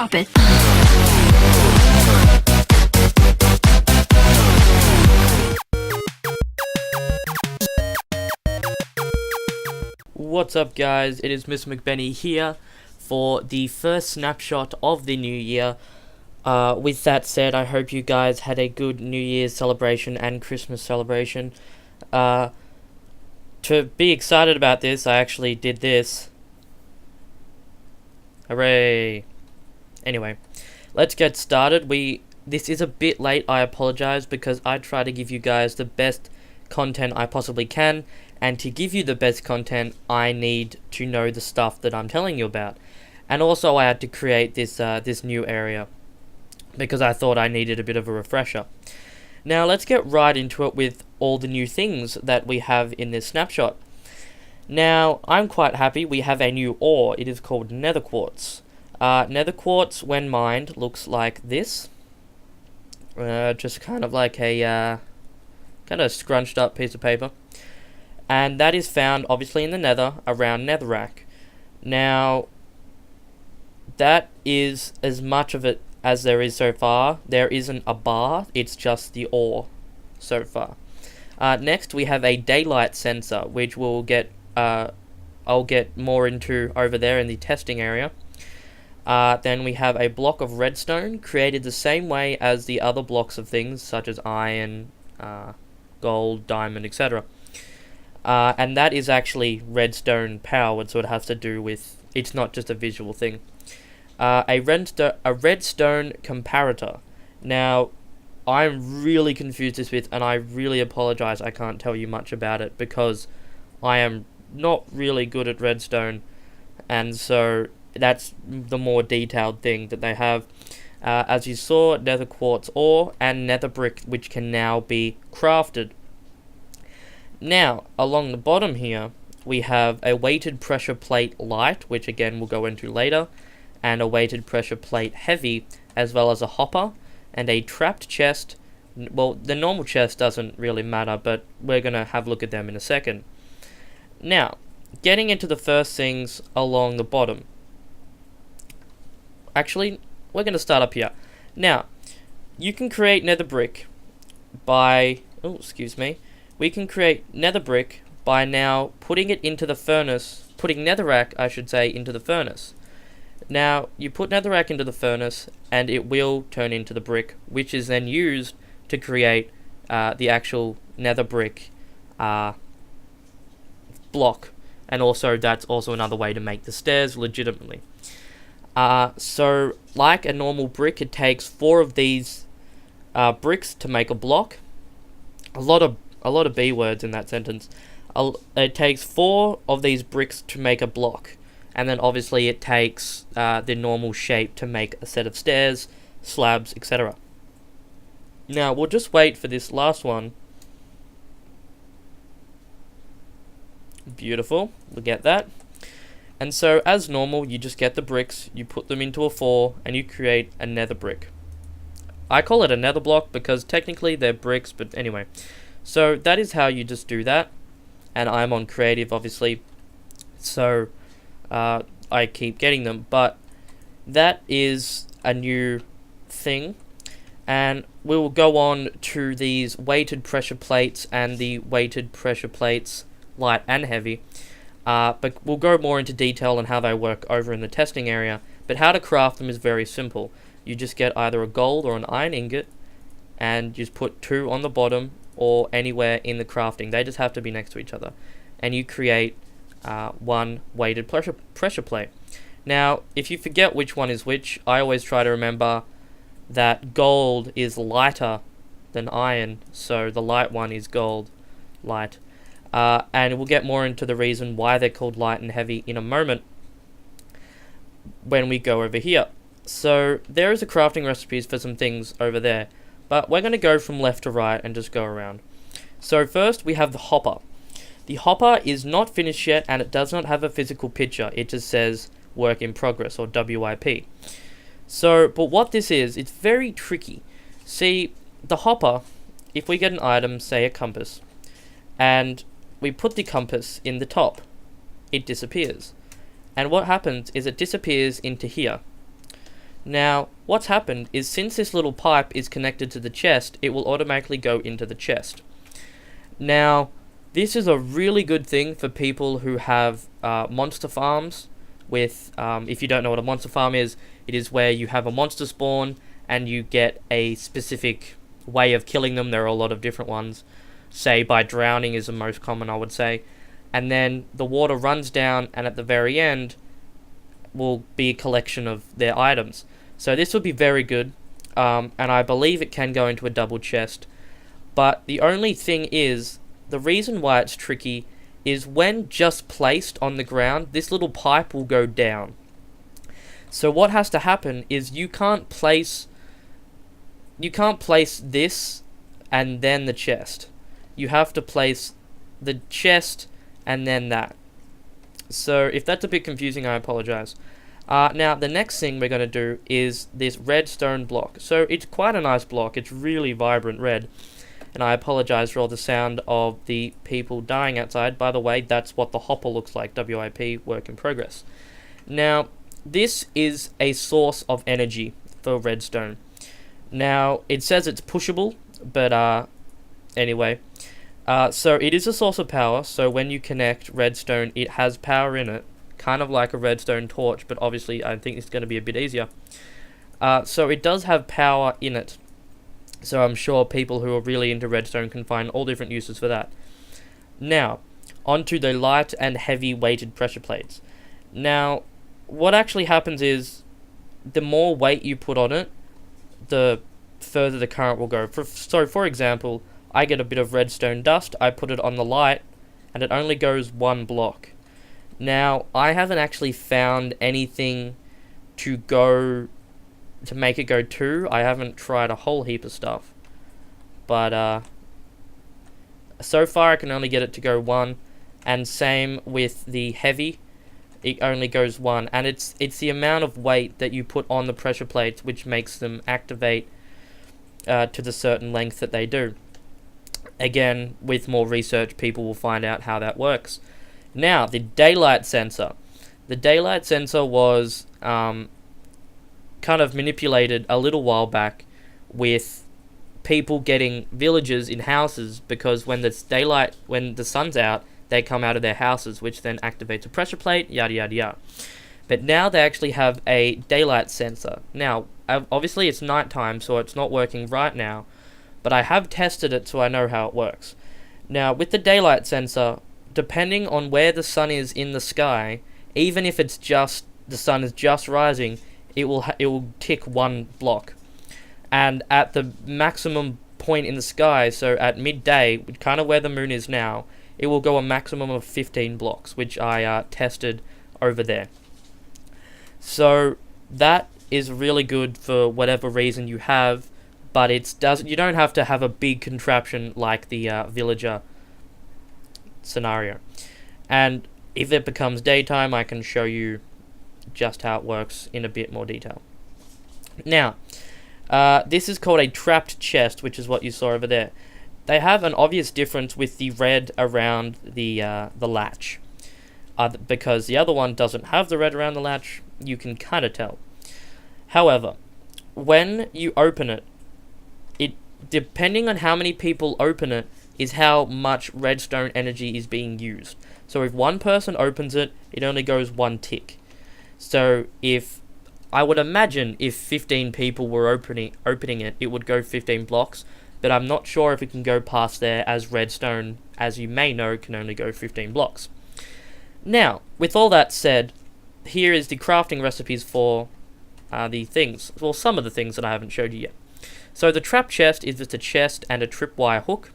Drop it. What's up, guys? It is Mr. McBenny here for the first snapshot of the new year. With that said, I hope you guys had a good New Year's celebration and Christmas celebration. To be excited about this, I actually did this. Hooray! Anyway, let's get started. This is a bit late, I apologize, because I try to give you guys the best content I possibly can, and to give you the best content, I need to know the stuff that I'm telling you about. And also, I had to create this new area, because I thought I needed a bit of a refresher. Now, let's get right into it with all the new things that we have in this snapshot. Now, I'm quite happy we have a new ore. It is called nether quartz. Nether quartz, when mined, looks like this. Just kind of like a kind of scrunched up piece of paper. And that is found, obviously, in the nether, around netherrack. Now, that is as much of it as there is so far. There isn't a bar, it's just the ore so far. Next, we have a daylight sensor, which we'll get, I'll get more into over there in the testing area. Then we have a block of redstone, created the same way as the other blocks of things, such as iron, gold, diamond, etc. And that is actually redstone powered, so it has to do with, it's not just a visual thing. A redstone comparator. Now, I'm really confused with, and I really apologize I can't tell you much about it, because I am not really good at redstone, and so that's the more detailed thing that they have. As you saw, nether quartz ore and nether brick, which can now be crafted. Now, along the bottom here, we have a weighted pressure plate light, which again we'll go into later, and a weighted pressure plate heavy, as well as a hopper, and a trapped chest. Well, the normal chest doesn't really matter, but we're going to have a look at them in a second. Now, getting into the first things along the bottom. Actually, we're going to start up here. Now, you can create nether brick by... Oh, excuse me. We can create nether brick by now putting it into the furnace, putting netherrack, I should say, into the furnace. Now, you put netherrack into the furnace, and it will turn into the brick, which is then used to create the actual nether brick block. And also, that's also another way to make the stairs legitimately. So, like a normal brick, it takes 4 of these bricks to make a block. A lot of B words in that sentence. It takes 4 of these bricks to make a block, and then obviously it takes the normal shape to make a set of stairs, slabs, etc. Now, we'll just wait for this last one. Beautiful, we'll get that. And so, as normal, you just get the bricks, you put them into a 4, and you create a nether brick. I call it a nether block because technically they're bricks, but anyway. So, that is how you just do that. And I'm on creative, obviously. So, I keep getting them. But that is a new thing. And we will go on to these weighted pressure plates and the weighted pressure plates, light and heavy. But we'll go more into detail on how they work over in the testing area. But how to craft them is very simple. You just get either a gold or an iron ingot, and just put 2 on the bottom or anywhere in the crafting. They just have to be next to each other. And you create 1 weighted pressure plate. Now, if you forget which one is which, I always try to remember that gold is lighter than iron, so the light one is gold, light. And we'll get more into the reason why they're called light and heavy in a moment when we go over here. So there is a crafting recipes for some things over there, but we're going to go from left to right and just go around. So first we have the hopper. The hopper is not finished yet, and it does not have a physical picture. It just says work in progress, or WIP. So, but what this is, it's very tricky. See, the hopper, if we get an item, say a compass, and we put the compass in the top, it disappears. And what happens is it disappears into here. Now, what's happened is since this little pipe is connected to the chest, it will automatically go into the chest. Now, this is a really good thing for people who have monster farms with, if you don't know what a monster farm is, it is where you have a monster spawn and you get a specific way of killing them. There are a lot of different ones. Say by drowning is the most common, I would say. And then the water runs down, and at the very end will be a collection of their items. So this would be very good, and I believe it can go into a double chest. But the only thing is, the reason why it's tricky is when just placed on the ground, this little pipe will go down. So what has to happen is you can't place this and then the chest. You have to place the chest and then that. So if that's a bit confusing, I apologize. Now the next thing we're going to do is this redstone block. So it's quite a nice block. It's really vibrant red. And I apologize for all the sound of the people dying outside. By the way, that's what the hopper looks like. WIP, work in progress. Now, this is a source of energy for redstone. Now, it says it's pushable, but anyway. So it is a source of power, so when you connect redstone, it has power in it. Kind of like a redstone torch, but obviously I think it's going to be a bit easier. So it does have power in it. So I'm sure people who are really into redstone can find all different uses for that. Now, onto the light and heavy weighted pressure plates. Now, what actually happens is, the more weight you put on it, the further the current will go. So for example, I get a bit of redstone dust, I put it on the light, and it only goes 1 block. Now, I haven't actually found anything to make it go 2. I haven't tried a whole heap of stuff. But, so far I can only get it to go 1. And same with the heavy. It only goes 1. And it's the amount of weight that you put on the pressure plates which makes them activate to the certain length that they do. Again, with more research, people will find out how that works. Now, the daylight sensor. The daylight sensor was kind of manipulated a little while back with people getting villagers in houses, because when the sun's out, they come out of their houses, which then activates a pressure plate, yada yada yada. But now they actually have a daylight sensor. Now, obviously it's nighttime, so it's not working right now, but I have tested it, so I know how it works. Now, with the daylight sensor, depending on where the sun is in the sky, even if it's just the sun is just rising, it will tick 1 block. And at the maximum point in the sky, so at midday, kind of where the moon is now, it will go a maximum of 15 blocks, which I tested over there. So that is really good for whatever reason you have, but you don't have to have a big contraption like the villager scenario. And if it becomes daytime, I can show you just how it works in a bit more detail. Now, this is called a trapped chest, which is what you saw over there. They have an obvious difference with the red around the latch, because the other one doesn't have the red around the latch. You can kind of tell. However, when you open it, depending on how many people open it, is how much redstone energy is being used. So if one person opens it, it only goes 1 tick. So I would imagine if 15 people were opening it, it would go 15 blocks. But I'm not sure if it can go past there, as redstone, as you may know, can only go 15 blocks. Now, with all that said, here is the crafting recipes for the things. Well, some of the things that I haven't showed you yet. So the trap chest is just a chest and a tripwire hook.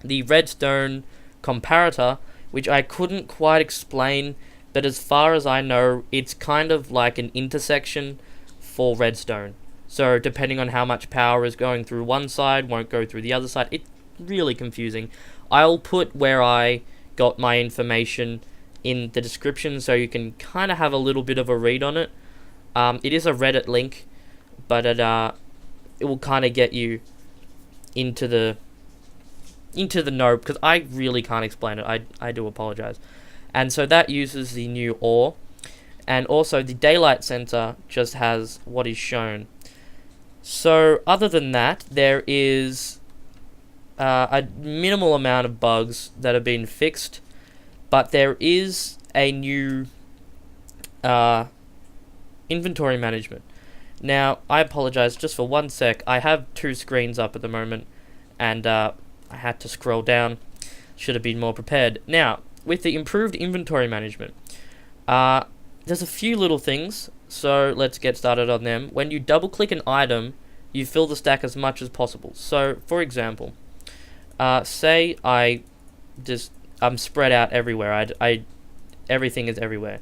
The redstone comparator, which I couldn't quite explain, but as far as I know, it's kind of like an intersection for redstone. So depending on how much power is going through one side, won't go through the other side. It's really confusing. I'll put where I got my information in the description, so you can kind of have a little bit of a read on it. It is a Reddit link, but it will kind of get you into the know, because I really can't explain it. I do apologize. And so that uses the new ore. and also the daylight sensor just has what is shown. So other than that, there is a minimal amount of bugs that have been fixed, but there is a new inventory management. Now, I apologize just for one sec. I have two screens up at the moment, and I had to scroll down. Should have been more prepared. Now, with the improved inventory management, there's a few little things, so let's get started on them. When you double click an item, you fill the stack as much as possible. So, for example, say I'm spread out everywhere. Everything is everywhere.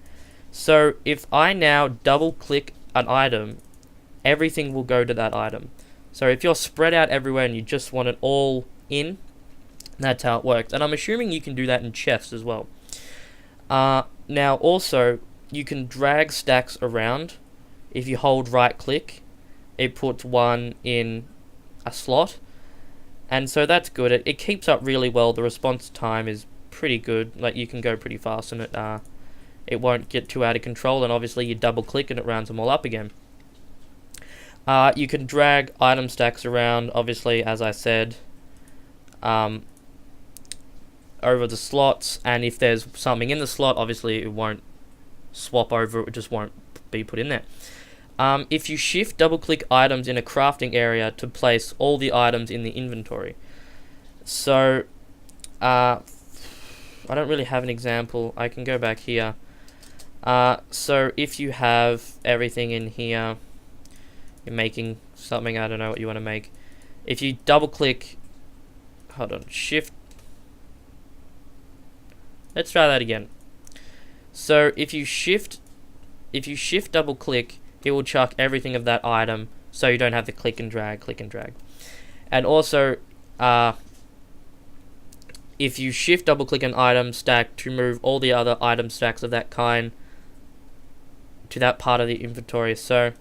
So if I now double click an item, everything will go to that item. So if you're spread out everywhere and you just want it all in, that's how it works. And I'm assuming you can do that in chests as well. Now also, you can drag stacks around. If you hold right click, it puts one in a slot. And so that's good. It keeps up really well. The response time is pretty good. Like, you can go pretty fast and it won't get too out of control. And obviously you double click and it rounds them all up again. You can drag item stacks around, obviously, as I said, over the slots. And if there's something in the slot, obviously it won't swap over. It just won't be put in there. If you shift double click items in a crafting area to place all the items in the inventory. So I don't really have an example. I can go back here. So if you have everything in here, you're making something, I don't know what you want to make. If you double click, hold on, shift. Let's try that again. So if you shift double click, it will chuck everything of that item, so you don't have to click and drag. And also, if you shift double click an item stack to move all the other item stacks of that kind to that part of the inventory, so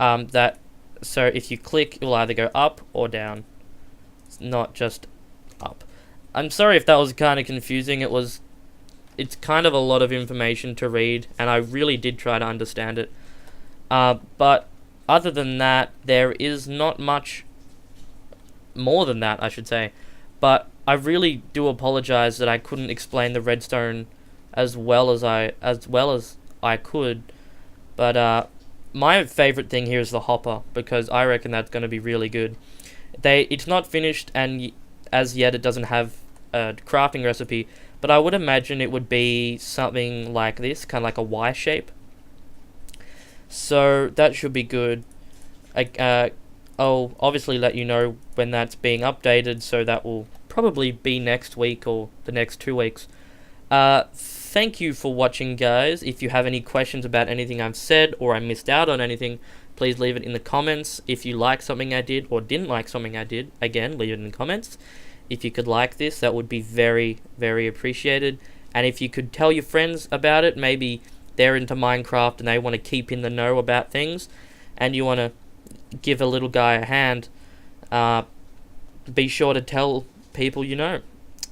if you click, it will either go up or down. It's not just up. I'm sorry if that was kind of confusing. It's kind of a lot of information to read, and I really did try to understand it. But other than that, there is not much more than that, I should say. But I really do apologize that I couldn't explain the redstone as well as I could. But my favorite thing here is the hopper, because I reckon that's going to be really good. It's not finished, and as yet it doesn't have a crafting recipe, but I would imagine it would be something like this, kind of like a Y shape. So that should be good. I'll obviously let you know when that's being updated, so that will probably be next week or the next 2 weeks. Thank you for watching, guys. If you have any questions about anything I've said, or I missed out on anything, please leave it in the comments. If you like something I did or didn't like something I did, again, leave it in the comments. If you could like this, that would be very, very appreciated. And if you could tell your friends about it, maybe they're into Minecraft and they want to keep in the know about things, and you want to give a little guy a hand, be sure to tell people you know.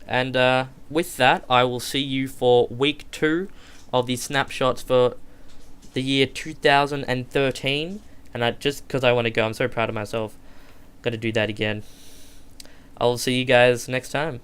And with that, I will see you for week 2 of the snapshots for the year 2013. And just because I want to go, I'm so proud of myself. Got to do that again. I'll see you guys next time.